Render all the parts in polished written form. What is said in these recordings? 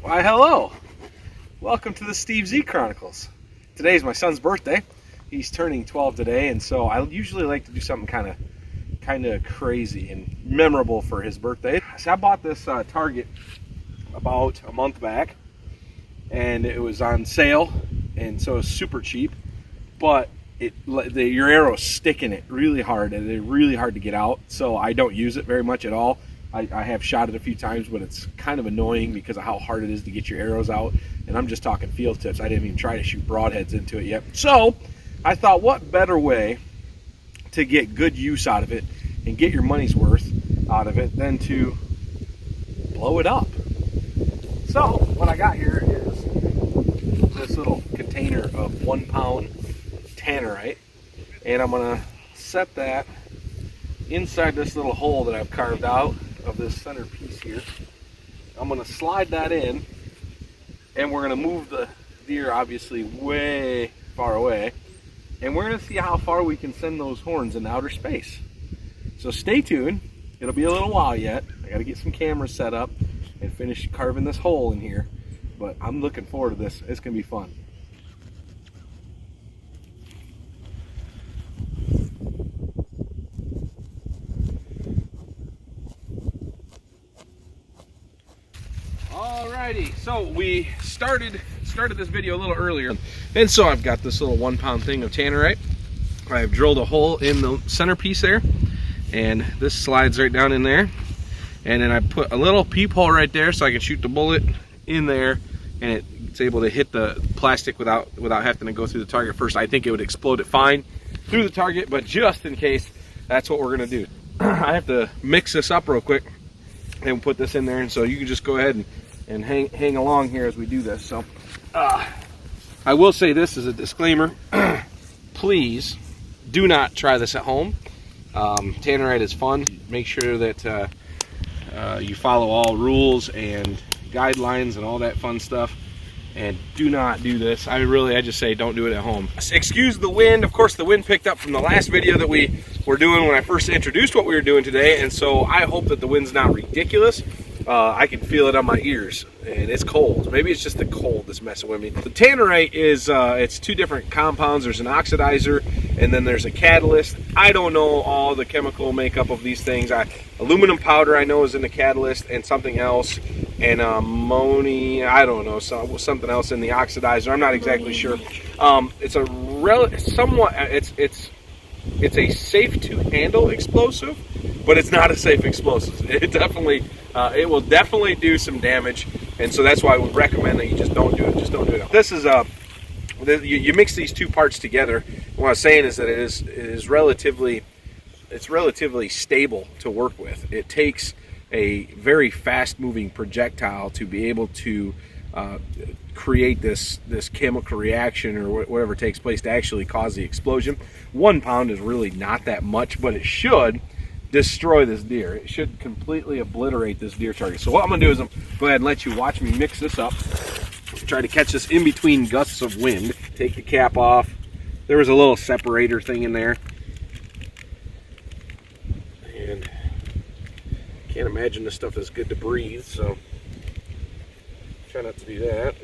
Why, hello. Welcome to the Steve Z Chronicles. Today is my son's birthday. He's turning 12 today, and so I usually like to do something kind of crazy and memorable for his birthday. So I bought this Target about a month back, and it was on sale, and so it's super cheap, but your arrows stick in it really hard, and they're really hard to get out, so I don't use it very much at all. I have shot it a few times, but it's kind of annoying because of how hard it is to get your arrows out, and I'm just talking field tips. I didn't even try to shoot broadheads into it yet. So I thought, what better way to get good use out of it and get your money's worth out of it than to blow it up. So what I got here is this little container of 1 pound Tannerite, and I'm gonna set that inside this little hole that I've carved out of this center piece here. I'm gonna slide that in, and we're gonna move the deer obviously way far away, and we're gonna see how far we can send those horns into outer space. So stay tuned. It'll be a little while yet. I gotta get some cameras set up and finish carving this hole in here, but I'm looking forward to this. It's gonna be fun. Alrighty, so we started this video a little earlier, and so I've got this little 1 pound thing of Tannerite. I've drilled a hole in the centerpiece there, and this slides right down in there, and then I put a little peephole right there so I can shoot the bullet in there, and it's able to hit the plastic without having to go through the target first. I think it would explode it fine through the target, but just in case, that's what we're gonna do. I have to mix this up real quick and put this in there, and so you can just go ahead and hang along here as we do this. So I will say this as a disclaimer: please do not try this at home. Tannerite is fun. Make sure that you follow all rules and guidelines and all that fun stuff, and do not do this. I just say don't do it at home. Excuse the wind. Of course, the wind picked up from the last video that we were doing when I first introduced what we were doing today, and so I hope that the wind's not ridiculous. I can feel it on my ears, and it's cold. Maybe it's just the cold that's messing with me. The Tannerite is, it's two different compounds. There's an oxidizer, and then there's a catalyst. I don't know all the chemical makeup of these things. Aluminum powder I know is in the catalyst, and something else, and ammonia, I don't know, something else in the oxidizer. I'm not exactly sure. It's a it's a safe to handle explosive, but it's not a safe explosive. It will definitely do some damage, and so that's why I would recommend that you just don't do it. Just don't do it. This is you mix these two parts together. What I was saying is that it's relatively stable to work with. It takes a very fast-moving projectile to be able to create this chemical reaction or whatever takes place to actually cause the explosion. 1 pound is really not that much, but it should destroy this deer. It should completely obliterate this deer target. So what I'm gonna do is I'm go ahead and let you watch me mix this up. Try to catch this in between gusts of wind. Take the cap off. There was a little separator thing in there, and can't imagine this stuff is good to breathe, so try not to do that.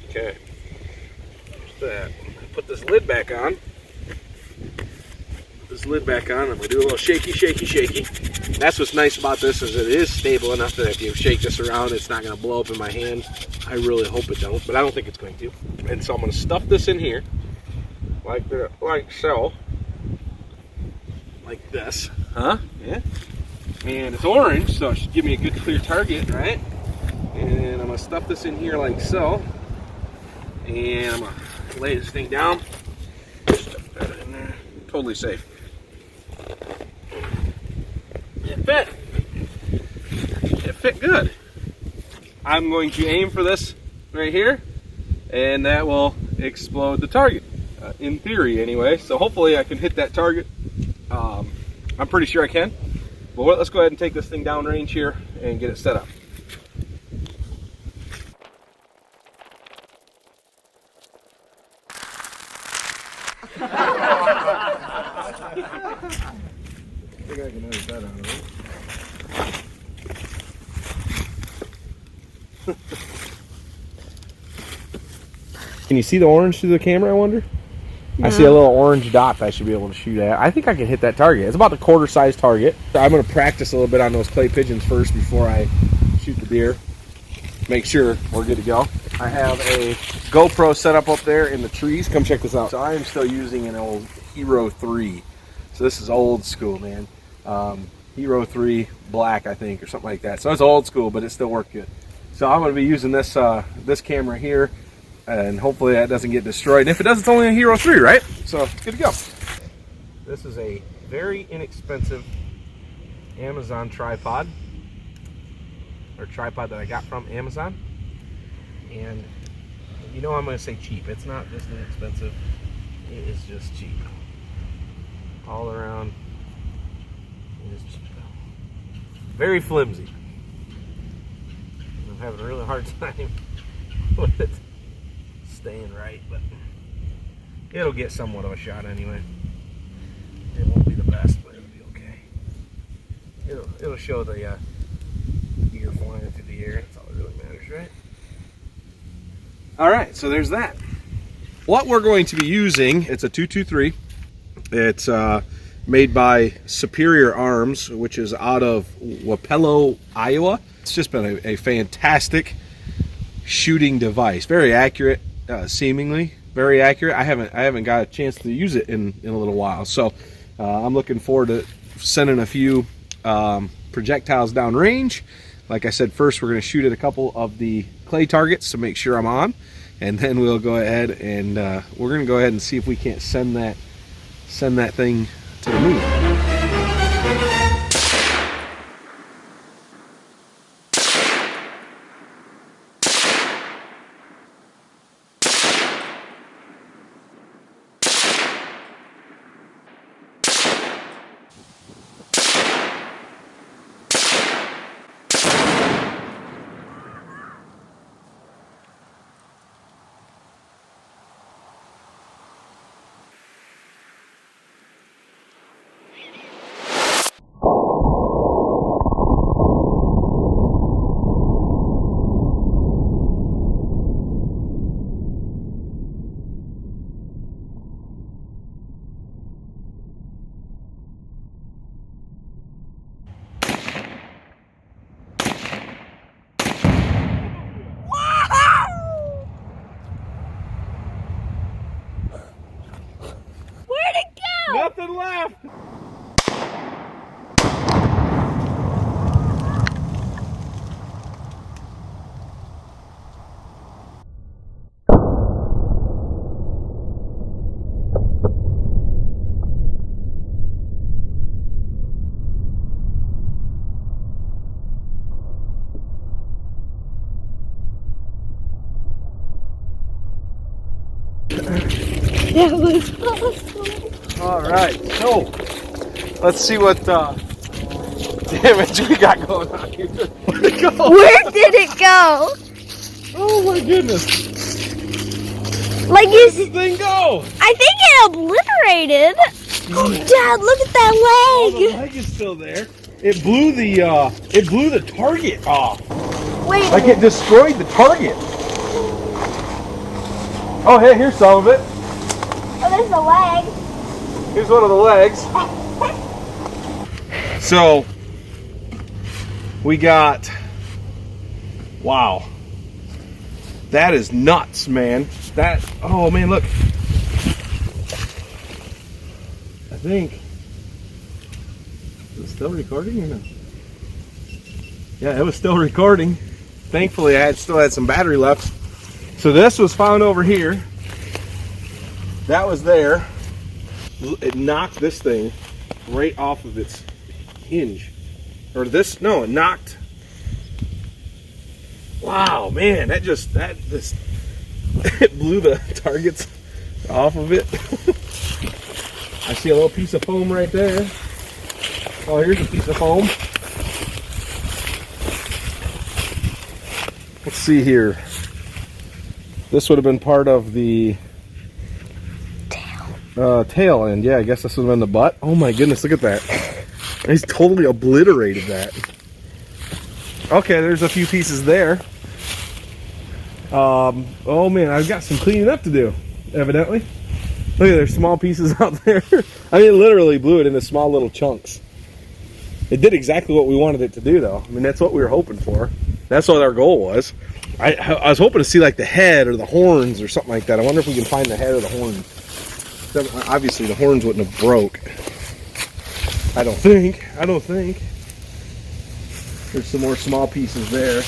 Okay, there's that. Put this lid back on. I'm gonna do a little shaky. That's what's nice about this, is it is stable enough that if you shake this around, it's not gonna blow up in my hand. I really hope it don't, but I don't think it's going to. And so I'm gonna stuff this in here like so. Like this. Huh? Yeah. And it's orange, so it should give me a good clear target, right? And I'm gonna stuff this in here like so. And I'm gonna lay this thing down. Stuff that in there. Totally safe. It fit good. I'm going to aim for this right here, and that will explode the target, in theory anyway. So hopefully I can hit that target. I'm pretty sure I can. But let's go ahead and take this thing down range here and get it set up. think I can edit that out of it. Can you see the orange through the camera, I wonder? No. I see a little orange dot that I should be able to shoot at. I think I can hit that target. It's about the quarter-size target. I'm going to practice a little bit on those clay pigeons first before I shoot the deer. Make sure we're good to go. I have a GoPro set up there in the trees. Come check this out. So I am still using an old Hero 3. So this is old school, man. Hero 3 black, I think, or something like that. So it's old school, but it still worked good. So I'm going to be using this this camera here, and hopefully that doesn't get destroyed. And if it does, it's only a Hero 3, right? So it's good to go. This is a very inexpensive Amazon tripod, or tripod that I got from Amazon. And you know I'm going to say cheap. It's not just inexpensive. It is just cheap. All around. It is very flimsy. I'm having a really hard time with it staying right, but it'll get somewhat of a shot anyway. It won't be the best, but it'll be okay. It'll show the deer flying through the air. That's all that really matters, right? Alright, so there's that. What we're going to be using, it's a 223. It's made by Superior Arms, which is out of Wapello, Iowa. It's just been a fantastic shooting device. Very accurate, seemingly very accurate. I haven't got a chance to use it in a little while, so I'm looking forward to sending a few projectiles down range. Like I said, first we're going to shoot at a couple of the clay targets to make sure I'm on, and then we'll go ahead and we're going to go ahead and see if we can't send that thing to the moon. Nothing left. That was awesome. All right, so let's see what damage we got going on here. Where'd it go? Where did it go? Oh my goodness! Like Where did this thing go? I think it obliterated. Oh, Dad, look at that leg. Oh, the leg is still there. It blew the target off. Wait. Like it destroyed the target. Oh, hey, here's some of it. Oh, there's the leg. Here's one of the legs. So we got, wow, that is nuts, man. That, oh man, look. I think, is it still recording or no? Yeah, it was still recording. Thankfully, I still had some battery left. So this was found over here. That was there. It knocked this thing right off of its hinge. Or this, no, it knocked. Wow, man, that just it blew the targets off of it. I see a little piece of foam right there. Oh, here's a piece of foam. Let's see here. This would have been part of the tail end. Yeah, I guess this would have been the butt. Oh my goodness, look at that. He's totally obliterated that. Okay, there's a few pieces there. Oh man, I've got some cleaning up to do, evidently. Look at there's small pieces out there. I mean, it literally blew it into small little chunks. It did exactly what we wanted it to do, though. I mean, that's what we were hoping for. That's what our goal was. I was hoping to see like the head or the horns or something like that. I wonder if we can find the head or the horns. Obviously, the horns wouldn't have broke. I don't think. There's some more small pieces there.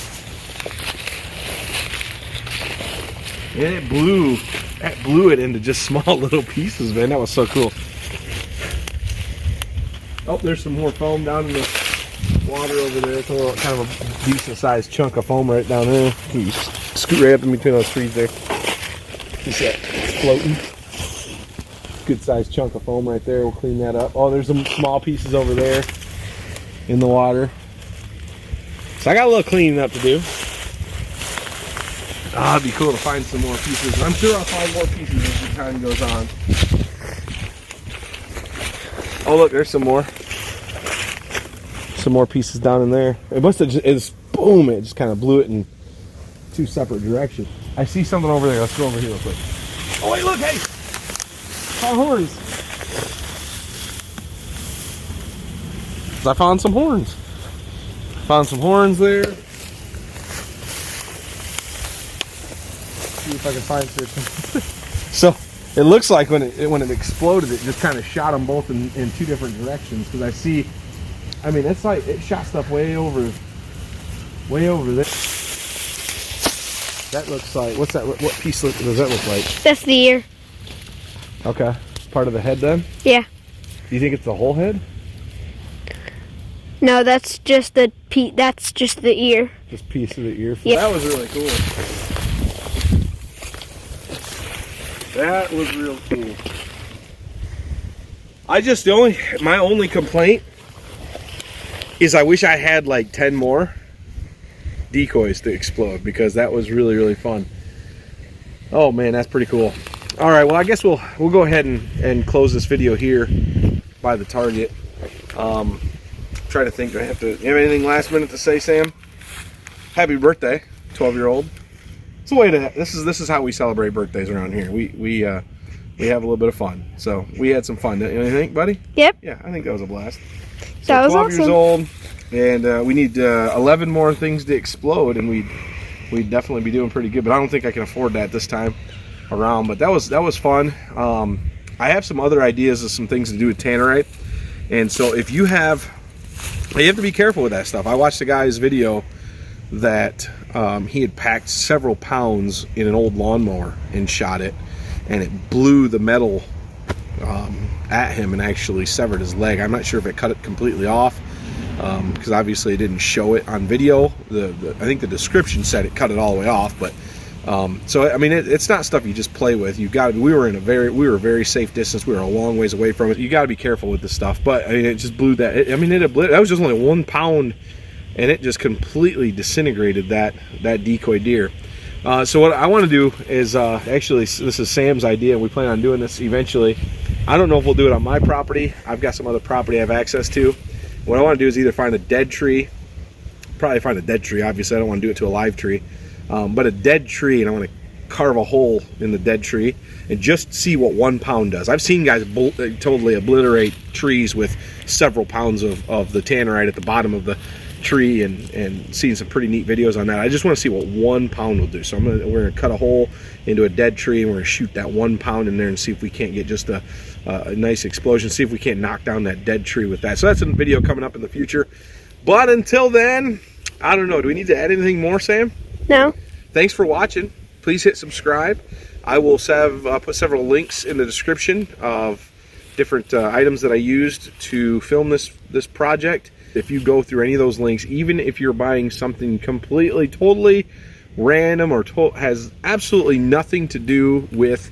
And it blew it into just small little pieces, man. That was so cool. Oh, there's some more foam down in the water over there. It's a little, kind of a decent sized chunk of foam right down there. You scoot right up in between those trees there. You see that? It's floating. Good sized chunk of foam right there. We'll clean that up. Oh, there's some small pieces over there in the water. So I got a little cleaning up to do. Ah, it'd be cool to find some more pieces. I'm sure I'll find more pieces as the time goes on. Oh look, there's some more. Some more pieces down in there. It must have just, boom, it just kind of blew it in two separate directions. I see something over there. Let's go over here real quick. Oh wait, look, hey! Saw horns. I found some horns. Found some horns there. See if I can find some. So it looks like when it exploded, it just kind of shot them both in two different directions. Because I see, I mean, it's like it shot stuff way over there. That looks like, what's that? What piece does that look like? That's the ear. Okay, part of the head then. Yeah. Do you think it's the whole head? No, that's just the That's just the ear. Just piece of the ear. Yeah. That was really cool. That was real cool. My only complaint is I wish I had like 10 more decoys to explode, because that was really, really fun. Oh man, that's pretty cool. All right, well I guess we'll go ahead and close this video here by the target. Try to think, do I have anything last minute to say, Sam? Happy birthday, 12-year-old. It's a way to, this is how we celebrate birthdays around here. We have a little bit of fun. So we had some fun, don't you think, buddy? Yep. Yeah, I think that was a blast. So that was 12 awesome. years old, and we need 11 more things to explode, and we'd definitely be doing pretty good. But I don't think I can afford that this time around. But that was fun. I have some other ideas of some things to do with Tannerite, and so if you have to be careful with that stuff. I watched a guy's video that he had packed several pounds in an old lawnmower and shot it, and it blew the metal at him and actually severed his leg. I'm not sure if it cut it completely off, because obviously it didn't show it on video. I think the description said it cut it all the way off, but so I mean it's not stuff you just play with. We were a very safe distance. We were a long ways away from it. You got to be careful with this stuff. But I mean, it just blew that. That was just only 1 pound, and it just completely disintegrated that decoy deer. So what I want to do is actually, this is Sam's idea. We plan on doing this eventually. I don't know if we'll do it on my property. I've got some other property I have access to. What I want to do is either find a dead tree. Probably find a dead tree. Obviously, I don't want to do it to a live tree. But a dead tree, and I want to carve a hole in the dead tree and just see what 1 pound does. I've seen guys totally obliterate trees with several pounds of the Tannerite at the bottom of the tree, and seen some pretty neat videos on that. I just want to see what 1 pound will do. So we're gonna cut a hole into a dead tree, and we're gonna shoot that 1 pound in there and see if we can't get just a nice explosion. See if we can't knock down that dead tree with that. So that's a video coming up in the future. But until then, I don't know. Do we need to add anything more, Sam? No. Thanks for watching. Please hit subscribe. I will put several links in the description of different items that I used to film this project. If you go through any of those links, even if you're buying something completely, totally random or has absolutely nothing to do with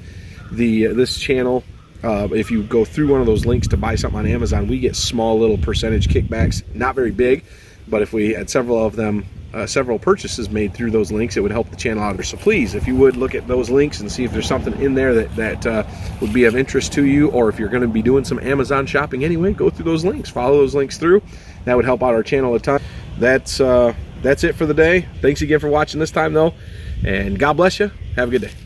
this channel, if you go through one of those links to buy something on Amazon, we get small little percentage kickbacks. Not very big, but if we had several of them several purchases made through those links, it would help the channel out. So please, if you would, look at those links and see if there's something in there that would be of interest to you, or if you're going to be doing some Amazon shopping anyway, go through those links, follow those links through. That would help out our channel a ton. That's it for the day. Thanks again for watching this time though, and God bless you. Have a good day.